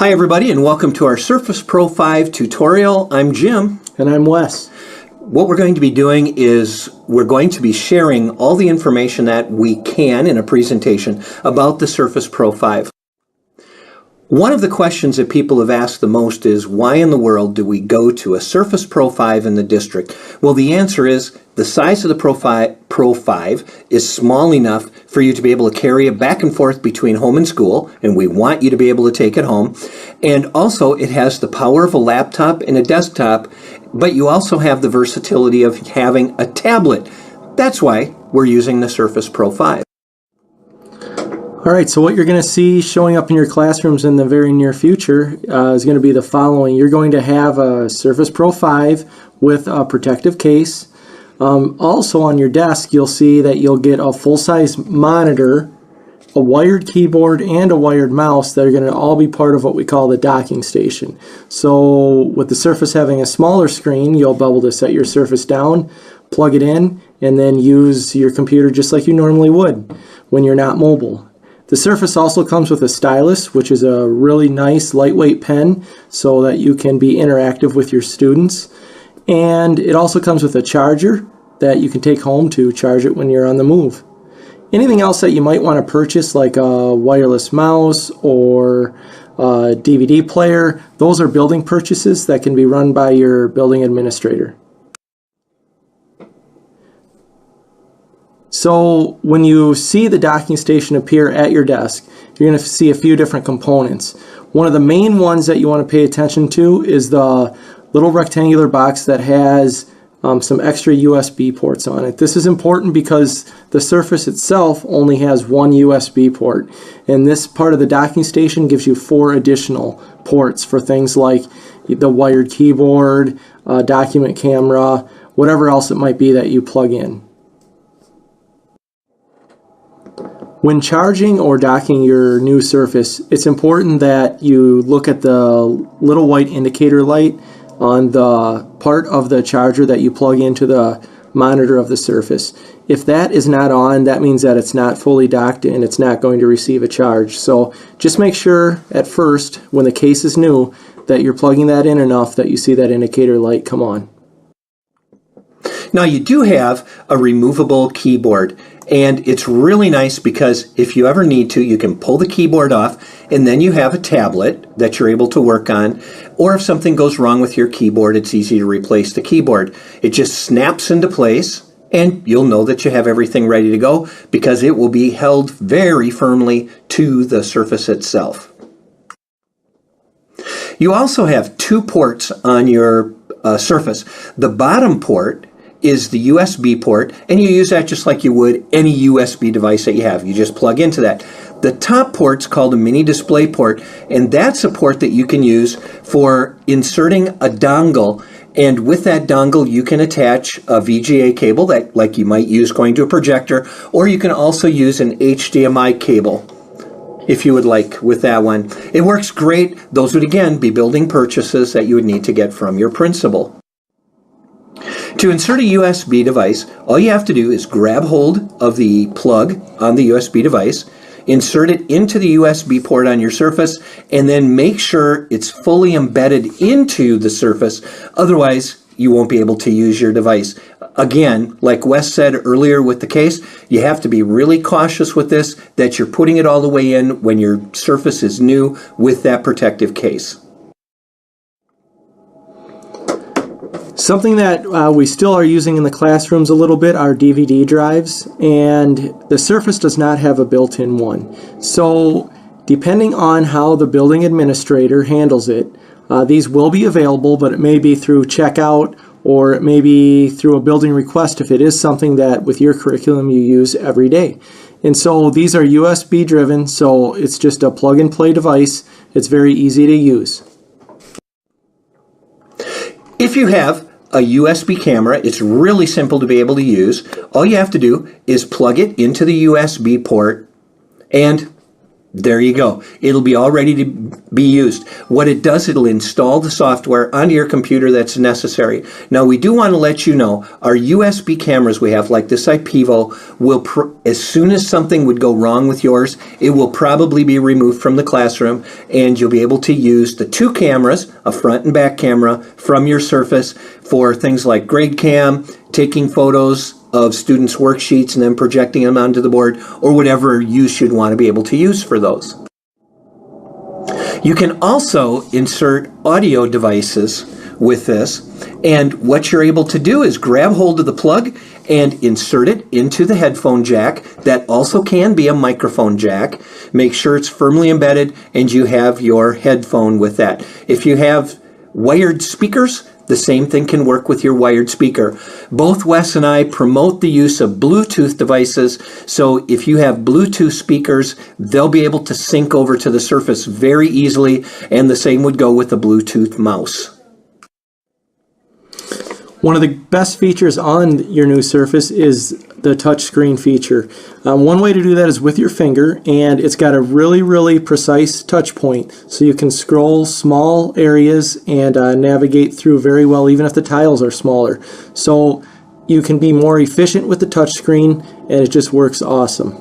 Hi everybody, and welcome to our Surface Pro 5 tutorial. I'm Jim. And I'm Wes. What we're going to be doing is we're going to be sharing all the information that we can in a presentation about the Surface Pro 5. One of the questions that people have asked the most is, why in the world do we go to a Surface Pro 5 in the district? Well, the answer is the size of the Pro 5 is small enough for you to be able to carry it back and forth between home and school, and we want you to be able to take it home. And also, it has the power of a laptop and a desktop, but you also have the versatility of having a tablet. That's why we're using the Surface Pro 5. All right, so what you're going to see showing up in your classrooms in the very near future is going to be the following. You're going to have a Surface Pro 5 with a protective case. Also on your desk, you'll see that you'll get a full-size monitor, a wired keyboard, and a wired mouse that are going to all be part of what we call the docking station. So with the Surface having a smaller screen, you'll be able to set your Surface down, plug it in, and then use your computer just like you normally would when you're not mobile. The Surface also comes with a stylus, which is a really nice lightweight pen so that you can be interactive with your students. And it also comes with a charger that you can take home to charge it when you're on the move. Anything else that you might want to purchase, like a wireless mouse or a DVD player, those are building purchases that can be run by your building administrator. So when you see the docking station appear at your desk, you're going to see a few different components. One of the main ones that you want to pay attention to is the little rectangular box that has some extra USB ports on it. This is important because the Surface itself only has one USB port, and this part of the docking station gives you 4 additional ports for things like the wired keyboard, document camera, whatever else it might be that you plug in. When charging or docking your new Surface, it's important that you look at the little white indicator light on the part of the charger that you plug into the monitor of the Surface. If that is not on, that means that it's not fully docked and it's not going to receive a charge. So just make sure at first, when the case is new, that you're plugging that in enough that you see that indicator light come on. Now you do have a removable keyboard, and it's really nice because if you ever need to, you can pull the keyboard off, and then you have a tablet that you're able to work on. Or if something goes wrong with your keyboard, it's easy to replace the keyboard. It just snaps into place, and you'll know that you have everything ready to go because it will be held very firmly to the Surface itself. You also have 2 ports on your Surface. The bottom port is the USB port, and you use that just like you would any USB device that you have. You just plug into that. The top port's called a mini display port, and that's a port that you can use for inserting a dongle, and with that dongle you can attach a VGA cable that like you might use going to a projector, or you can also use an HDMI cable if you would like with that one. It works great. Those would again be building purchases that you would need to get from your principal. To insert a USB device, all you have to do is grab hold of the plug on the USB device, insert it into the USB port on your Surface, and then make sure it's fully embedded into the Surface. Otherwise, you won't be able to use your device. Again, like Wes said earlier with the case, you have to be really cautious with this, that you're putting it all the way in when your Surface is new with that protective case. Something that we still are using in the classrooms a little bit are DVD drives, and the Surface does not have a built-in one. So depending on how the building administrator handles it, these will be available, but it may be through checkout or it may be through a building request if it is something that with your curriculum you use every day. And so these are USB driven, so it's just a plug-and-play device. It's very easy to use. If you have a USB camera, it's really simple to be able to use. All you have to do is plug it into the USB port, and There you go. It'll be all ready to be used. What it does, it'll install the software onto your computer that's necessary. Now, we do want to let you know, our USB cameras we have, like this IPEVO, will, as soon as something would go wrong with yours, it will probably be removed from the classroom, and you'll be able to use the 2 cameras, a front and back camera, from your Surface for things like grade cam, taking photos of students' worksheets and then projecting them onto the board, or whatever use you'd want to be able to use for those. You can also insert audio devices with this, and what you're able to do is grab hold of the plug and insert it into the headphone jack. That also can be a microphone jack. Make sure it's firmly embedded and you have your headphone with that. If you have wired speakers, the same thing can work with your wired speaker. Both Wes and I promote the use of Bluetooth devices, so if you have Bluetooth speakers, they'll be able to sync over to the Surface very easily, and the same would go with a Bluetooth mouse. One of the best features on your new Surface is the touchscreen feature. One way to do that is with your finger, and it's got a really precise touch point, so you can scroll small areas and navigate through very well, even if the tiles are smaller. So you can be more efficient with the touchscreen, and it just works awesome.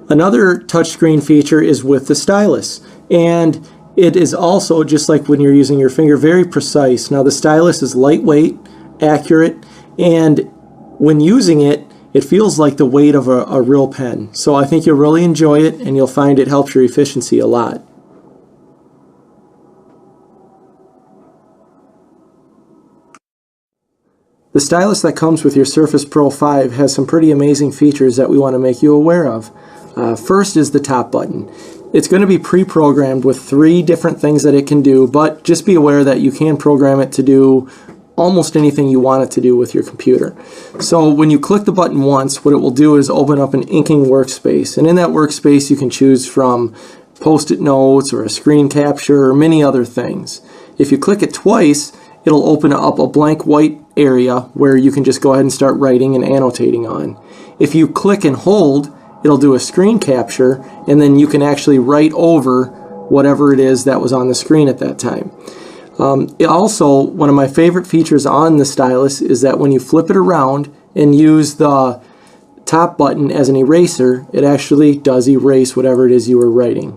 Another touchscreen feature is with the stylus, and it is also, just like when you're using your finger, very precise. Now the stylus is lightweight, accurate, and when using it, it feels like the weight of a real pen. So I think you'll really enjoy it, and you'll find it helps your efficiency a lot. The stylus that comes with your Surface Pro 5 has some pretty amazing features that we want to make you aware of. First is the top button. It's going to be pre-programmed with 3 different things that it can do, but just be aware that you can program it to do almost anything you want it to do with your computer. So when you click the button once, what it will do is open up an inking workspace, and in that workspace you can choose from post-it notes or a screen capture or many other things. If you click it twice, it'll open up a blank white area where you can just go ahead and start writing and annotating on. If you click and hold, it'll do a screen capture, and then you can actually write over whatever it is that was on the screen at that time. Also, one of my favorite features on the stylus is that when you flip it around and use the top button as an eraser, it actually does erase whatever it is you were writing.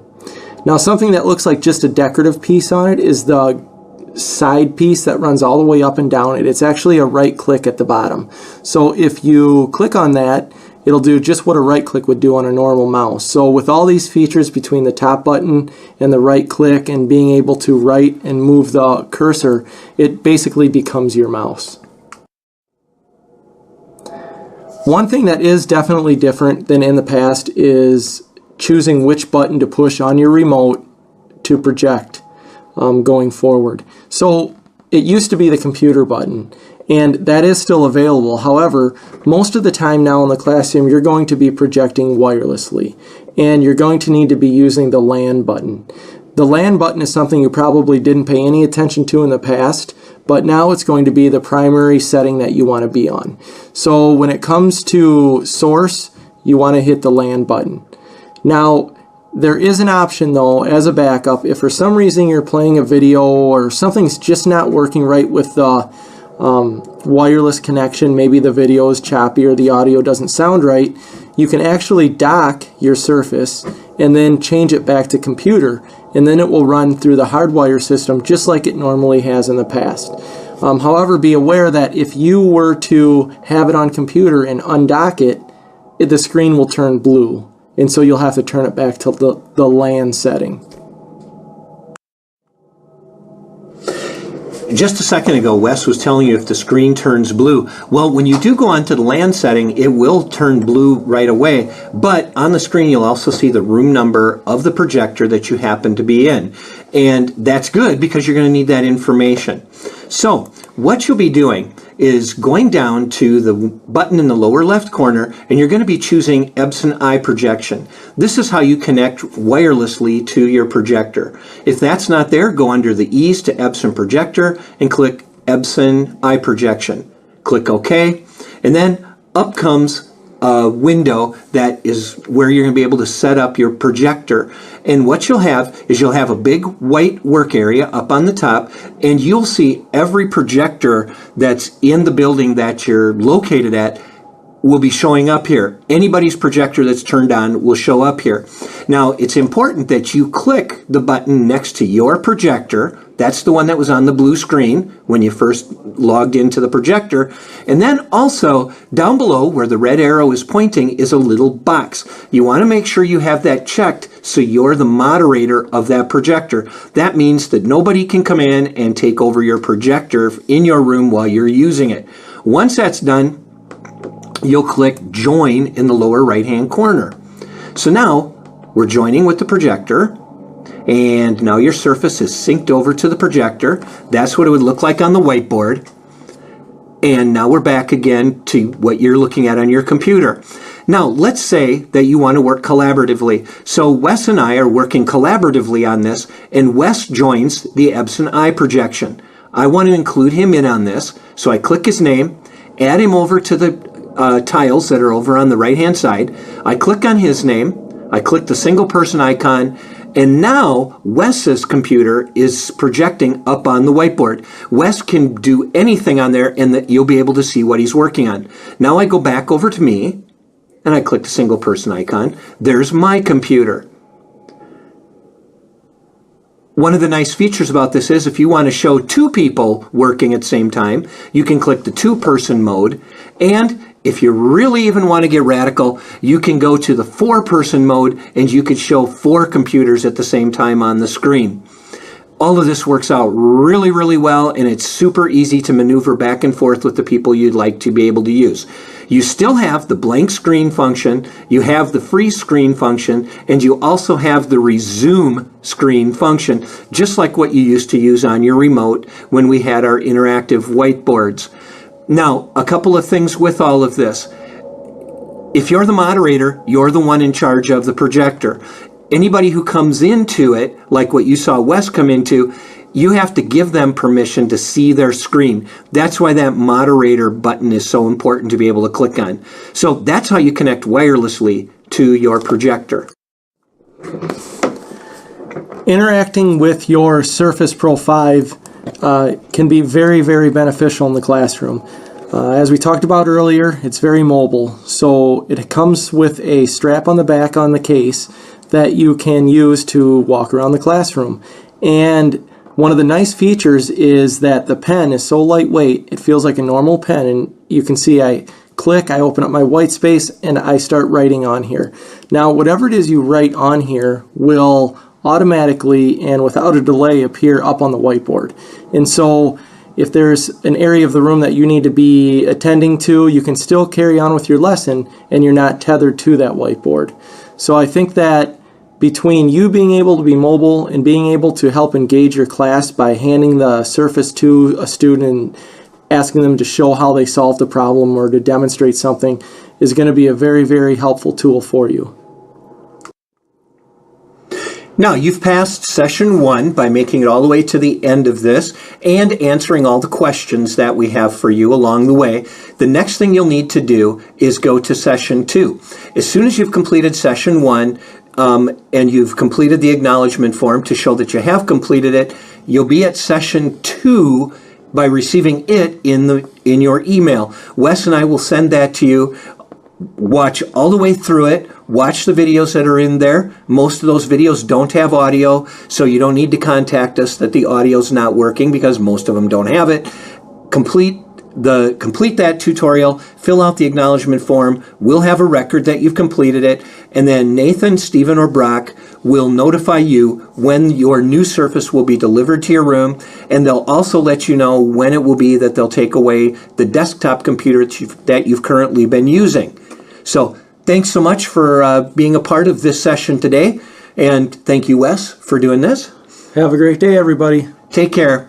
Now, something that looks like just a decorative piece on it is the side piece that runs all the way up and down. It's actually a right click at the bottom. So if you click on that, it'll do just what a right click would do on a normal mouse. So with all these features between the top button and the right click and being able to write and move the cursor, it basically becomes your mouse. One thing that is definitely different than in the past is choosing which button to push on your remote to project going forward. So it used to be the computer button, and that is still available. However, most of the time now in the classroom you're going to be projecting wirelessly, and you're going to need to be using the LAN button. The LAN button is something you probably didn't pay any attention to in the past, but now it's going to be the primary setting that you want to be on. So when it comes to source, you want to hit the LAN button. Now, there is an option though as a backup. If for some reason you're playing a video or something's just not working right with the wireless connection, maybe the video is choppy or the audio doesn't sound right, you can actually dock your Surface and then change it back to computer, and then it will run through the hardwire system just like it normally has in the past. However, be aware that if you were to have it on computer and undock it, the screen will turn blue, and so you'll have to turn it back to the LAN setting. Just a second ago, Wes was telling you if the screen turns blue. Well, when you do go onto the LAN setting, it will turn blue right away, but on the screen you'll also see the room number of the projector that you happen to be in. And that's good because you're going to need that information. So what you'll be doing is going down to the button in the lower left corner, and you're going to be choosing Epson Eye Projection. This is how you connect wirelessly to your projector. If that's not there, go under the E's to Epson Projector and click Epson Eye Projection. Click OK, and then up comes window that is where you're going to be able to set up your projector. And what you'll have is you'll have a big white work area up on the top, and you'll see every projector that's in the building that you're located at will be showing up here. Anybody's projector that's turned on will show up here. Now, it's important that you click the button next to your projector. That's the one that was on the blue screen when you first logged into the projector. And then also down below where the red arrow is pointing is a little box. You want to make sure you have that checked so you're the moderator of that projector. That means that nobody can come in and take over your projector in your room while you're using it. Once that's done, you'll click join in the lower right hand corner. So now we're joining with the projector, and now your surface is synced over to the projector. That's what it would look like on the whiteboard. And now we're back again to what you're looking at on your computer. Now let's say that you want to work collaboratively. So Wes and I are working collaboratively on this, and Wes joins the Epson eye projection. I want to include him in on this, so I click his name, add him over to the tiles that are over on the right hand side. I click on his name, I click the single person icon, and now Wes's computer is projecting up on the whiteboard. Wes can do anything on there, and that you'll be able to see what he's working on. Now I go back over to me, and I click the single person icon. There's my computer. One of the nice features about this is if you want to show two people working at the same time, you can click the two-person mode. And if you really even want to get radical, you can go to the four-person mode, and you could show four computers at the same time on the screen. All of this works out really, really well, and it's super easy to maneuver back and forth with the people you'd like to be able to use. You still have the blank screen function, you have the freeze screen function, and you also have the resume screen function, just like what you used to use on your remote when we had our interactive whiteboards. Now, a couple of things with all of this. If you're the moderator, you're the one in charge of the projector. Anybody who comes into it, like what you saw Wes come into, you have to give them permission to see their screen. That's why that moderator button is so important to be able to click on. So that's how you connect wirelessly to your projector. Interacting with your Surface Pro 5 can be very, very beneficial in the classroom. As we talked about earlier, it's very mobile. So it comes with a strap on the back on the case that you can use to walk around the classroom. And one of the nice features is that the pen is so lightweight, it feels like a normal pen. And you can see I click, I open up my white space, and I start writing on here. Now, whatever it is you write on here will automatically and without a delay appear up on the whiteboard. And so if there's an area of the room that you need to be attending to, you can still carry on with your lesson and you're not tethered to that whiteboard. So I think that between you being able to be mobile and being able to help engage your class by handing the Surface to a student and asking them to show how they solved a problem or to demonstrate something is going to be a very, very helpful tool for you. Now, you've passed session 1 by making it all the way to the end of this and answering all the questions that we have for you along the way. The next thing you'll need to do is go to session 2. As soon as you've completed session 1 and you've completed the acknowledgement form to show that you have completed it, you'll be at session 2 by receiving it in your email. Wes and I will send that to you. Watch all the way through it. Watch the videos that are in there. Most of those videos don't have audio, so you don't need to contact us that the audio's not working because most of them don't have it. Complete that tutorial, fill out the acknowledgement form. We'll have a record that you've completed it, and then Nathan, Stephen, or Brock will notify you when your new Surface will be delivered to your room, and they'll also let you know when it will be that they'll take away the desktop computer that you've currently been using. So thanks so much for being a part of this session today, and thank you, Wes, for doing this. Have a great day, everybody. Take care.